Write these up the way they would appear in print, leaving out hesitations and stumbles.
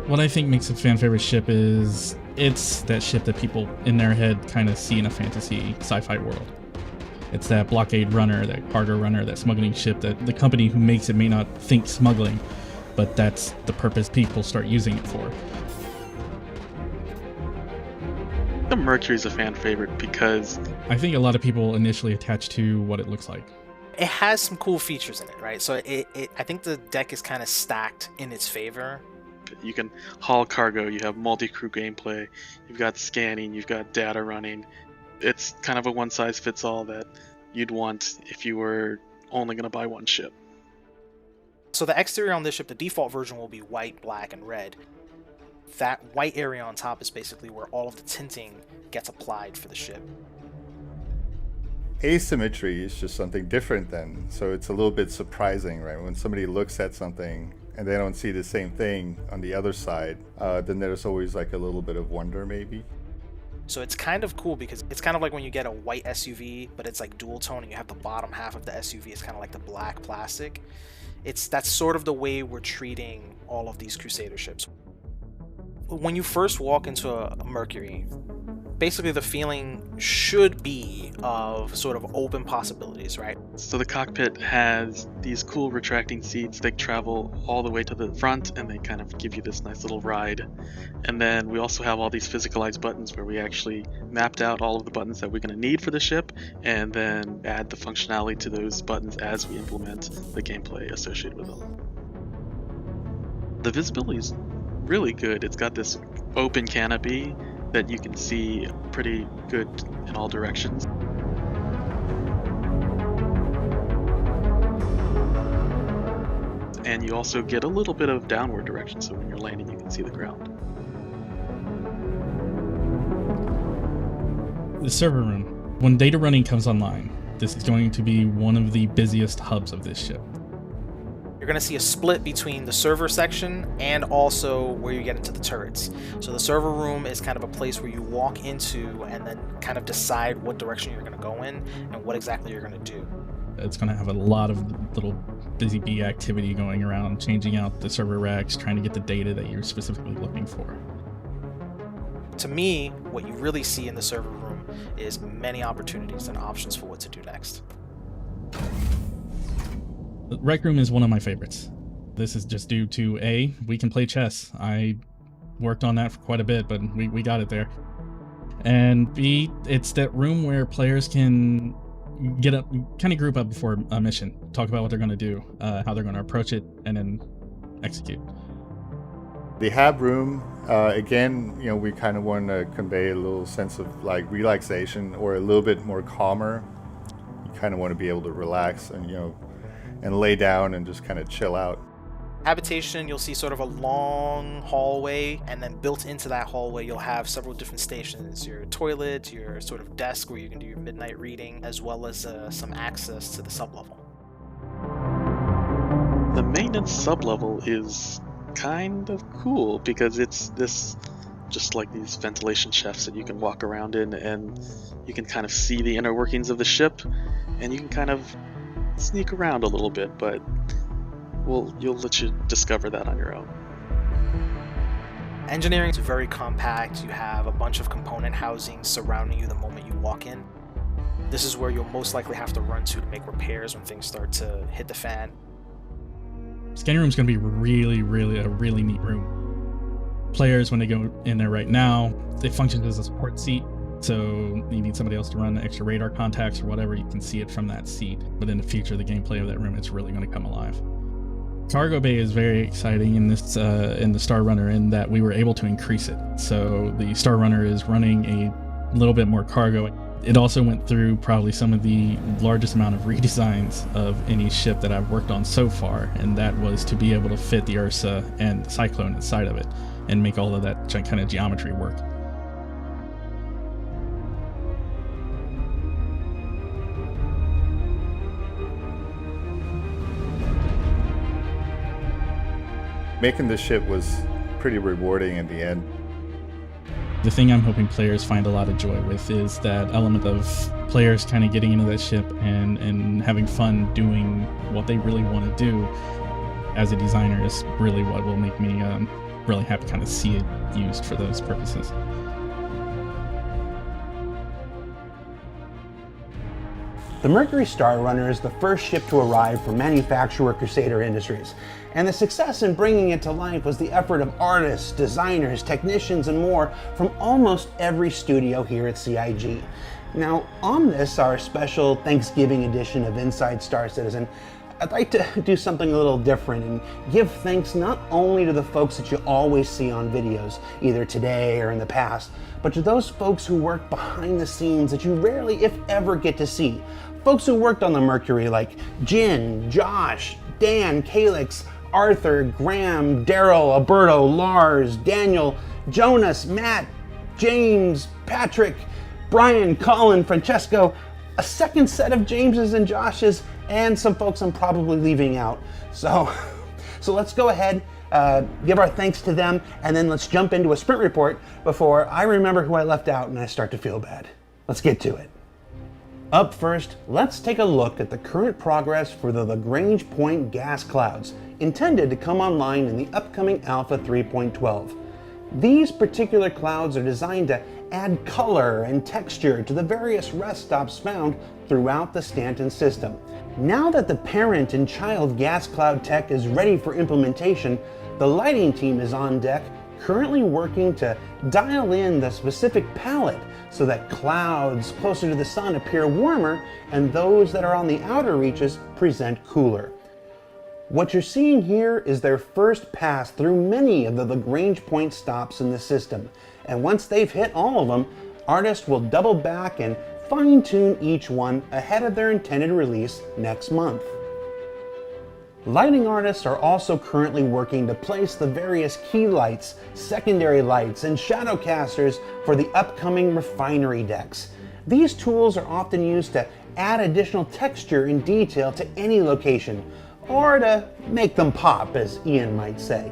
What I think makes a fan favorite ship is it's that ship that people in their head kind of see in a fantasy sci-fi world. It's that blockade runner, that cargo runner, that smuggling ship that the company who makes it may not think smuggling, but that's the purpose people start using it for. The Mercury's a fan favorite because I think a lot of people initially attach to what it looks like. It has some cool features in it, right? So I think the deck is kind of stacked in its favor. you can haul cargo, you have multi-crew gameplay, you've got scanning, you've got data running. It's kind of a one-size-fits-all that you'd want if you were only going to buy one ship. So the exterior on this ship, the default version will be white, black, and red. That white area on top is basically where all of the tinting gets applied for the ship. Asymmetry is just something different then, so it's a little bit surprising, right? When somebody looks at something and they don't see the same thing on the other side, then there's always like a little bit of wonder maybe. So it's kind of cool because it's kind of like when you get a white SUV, but it's like dual tone and you have the bottom half of the SUV is kind of like the black plastic. That's sort of the way we're treating all of these Crusader ships. When you first walk into a Mercury, basically the feeling should be of sort of open possibilities, right? So the cockpit has these cool retracting seats. They travel all the way to the front and they kind of give you this nice little ride. And then we also have all these physicalized buttons where we actually mapped out all of the buttons that we're going to need for the ship and then add the functionality to those buttons as we implement the gameplay associated with them. The visibility is really good. It's got this open canopy that you can see pretty good in all directions. And you also get a little bit of downward direction, so when you're landing you can see the ground. The server room. When data running comes online, this is going to be one of the busiest hubs of this ship. You're going to see a split between the server section and also where you get into the turrets. So the server room is kind of a place where you walk into and then kind of decide what direction you're going to go in and what exactly you're going to do. It's going to have a lot of little busy bee activity going around, changing out the server racks, trying to get the data that you're specifically looking for. To me, what you really see in the server room is many opportunities and options for what to do next. The Rec Room is one of my favorites. This is just due to A, we can play chess. I worked on that for quite a bit, but we got it there. And B, it's that room where players can get up, kind of group up before a mission, talk about what they're going to do, how they're going to approach it, and then execute. The Hab Room, again, we kind of want to convey a little sense of like relaxation or a little bit more calmer. You kind of want to be able to relax and, and lay down and just kind of chill out. Habitation, you'll see sort of a long hallway, and then built into that hallway you'll have several different stations, your toilet, your sort of desk where you can do your midnight reading, as well as some access to the sublevel. The maintenance sublevel is kind of cool because it's this, just like these ventilation shafts that you can walk around in, and you can kind of see the inner workings of the ship, and you can kind of sneak around a little bit, but you'll let you discover that on your own. Engineering is very compact. You have a bunch of component housing surrounding you the moment you walk in. This is where you'll most likely have to run to make repairs when things start to hit the fan. Scanning room is going to be a really neat room. Players, when they go in there right now, it functions as a support seat. So you need somebody else to run extra radar contacts or whatever, you can see it from that seat. But in the future, the gameplay of that room, it's really going to come alive. Cargo bay is very exciting in this in the Star Runner in that we were able to increase it. So the Star Runner is running a little bit more cargo. It also went through probably some of the largest amount of redesigns of any ship that I've worked on so far, and that was to be able to fit the Ursa and the Cyclone inside of it and make all of that kind of geometry work. Making this ship was pretty rewarding in the end. The thing I'm hoping players find a lot of joy with is that element of players kind of getting into that ship and having fun doing what they really want to do. As a designer is really what will make me really happy to kind of see it used for those purposes. The Mercury Star Runner is the first ship to arrive from manufacturer Crusader Industries, and the success in bringing it to life was the effort of artists, designers, technicians, and more from almost every studio here at CIG. Now, on this, our special Thanksgiving edition of Inside Star Citizen, I'd like to do something a little different and give thanks not only to the folks that you always see on videos, either today or in the past, but to those folks who work behind the scenes that you rarely, if ever, get to see. Folks who worked on the Mercury like Jin, Josh, Dan, Calix, Arthur, Graham, Daryl, Alberto, Lars, Daniel, Jonas, Matt, James, Patrick, Brian, Colin, Francesco, a second set of Jameses and Joshes, and some folks I'm probably leaving out. So let's go ahead, give our thanks to them, and then let's jump into a sprint report before I remember who I left out and I start to feel bad. Let's get to it. Up first, let's take a look at the current progress for the Lagrange Point gas clouds, intended to come online in the upcoming Alpha 3.12. These particular clouds are designed to add color and texture to the various rest stops found throughout the Stanton system. Now that the parent and child gas cloud tech is ready for implementation, the lighting team is on deck, currently working to dial in the specific palette so that clouds closer to the sun appear warmer and those that are on the outer reaches present cooler. What you're seeing here is their first pass through many of the Lagrange point stops in the system, and once they've hit all of them, artists will double back and fine-tune each one ahead of their intended release next month. Lighting artists are also currently working to place the various key lights, secondary lights, and shadow casters for the upcoming refinery decks. These tools are often used to add additional texture and detail to any location, or to make them pop, as Ian might say.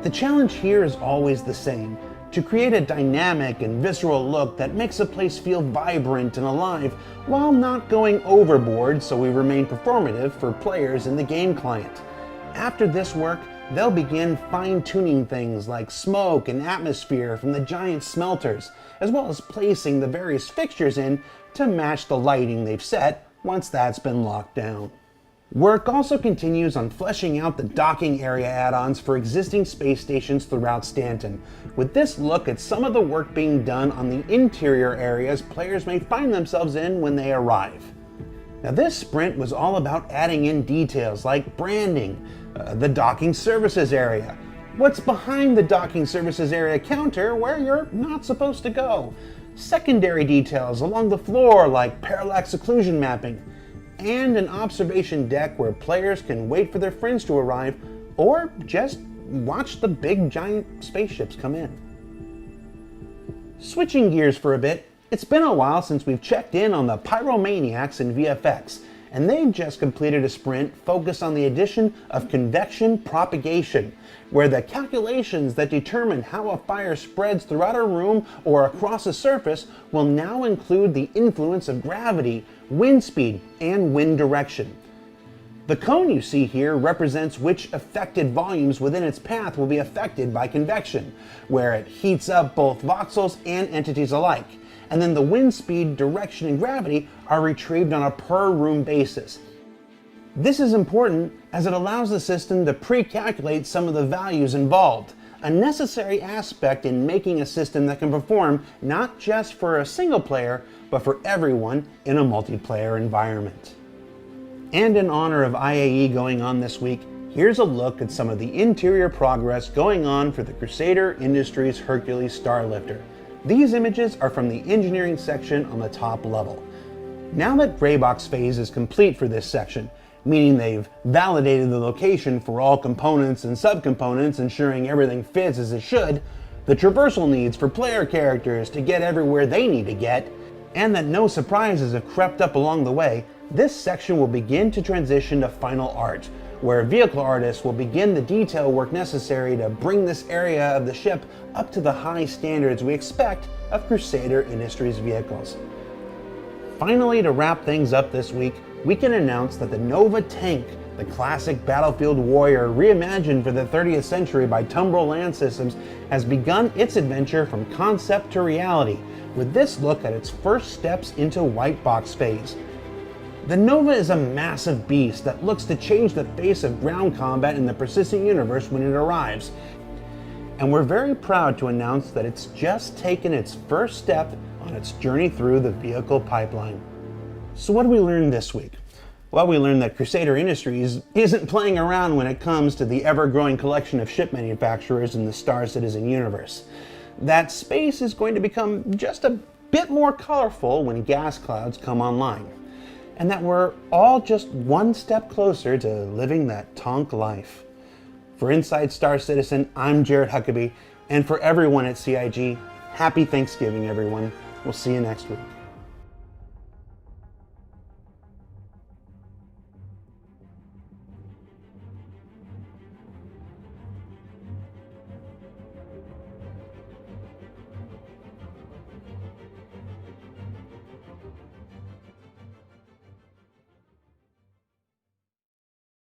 The challenge here is always the same: to create a dynamic and visceral look that makes a place feel vibrant and alive while not going overboard so we remain performative for players in the game client. After this work, they'll begin fine-tuning things like smoke and atmosphere from the giant smelters, as well as placing the various fixtures in to match the lighting they've set once that's been locked down. Work also continues on fleshing out the docking area add-ons for existing space stations throughout Stanton, with this look at some of the work being done on the interior areas players may find themselves in when they arrive. Now, this sprint was all about adding in details like branding, the docking services area, what's behind the docking services area counter where you're not supposed to go, secondary details along the floor like parallax occlusion mapping, and an observation deck where players can wait for their friends to arrive or just watch the big giant spaceships come in. Switching gears for a bit, it's been a while since we've checked in on the Pyromaniacs in VFX, and they've just completed a sprint focused on the addition of convection propagation, where the calculations that determine how a fire spreads throughout a room or across a surface will now include the influence of gravity, wind speed, and wind direction. The cone you see here represents which affected volumes within its path will be affected by convection, where it heats up both voxels and entities alike, and then the wind speed, direction, and gravity are retrieved on a per room basis. This is important as it allows the system to pre-calculate some of the values involved, a necessary aspect in making a system that can perform not just for a single player, but for everyone in a multiplayer environment. And in honor of IAE going on this week, here's a look at some of the interior progress going on for the Crusader Industries Hercules Starlifter. These images are from the engineering section on the top level. Now that graybox phase is complete for this section, meaning they've validated the location for all components and subcomponents, ensuring everything fits as it should, the traversal needs for player characters to get everywhere they need to get, and that no surprises have crept up along the way, this section will begin to transition to final art, where vehicle artists will begin the detail work necessary to bring this area of the ship up to the high standards we expect of Crusader Industries vehicles. Finally, to wrap things up this week, we can announce that the Nova tank, the classic battlefield warrior reimagined for the 30th century by Tumbrel Land Systems, has begun its adventure from concept to reality, with this look at its first steps into white box phase. The Nova is a massive beast that looks to change the face of ground combat in the persistent universe when it arrives. And we're very proud to announce that it's just taken its first step on its journey through the vehicle pipeline. So what did we learn this week? Well, we learned that Crusader Industries isn't playing around when it comes to the ever-growing collection of ship manufacturers in the Star Citizen universe. That space is going to become just a bit more colorful when gas clouds come online. And that we're all just one step closer to living that Tonk life. For Inside Star Citizen, I'm Jared Huckabee, and for everyone at CIG, happy Thanksgiving, everyone. We'll see you next week.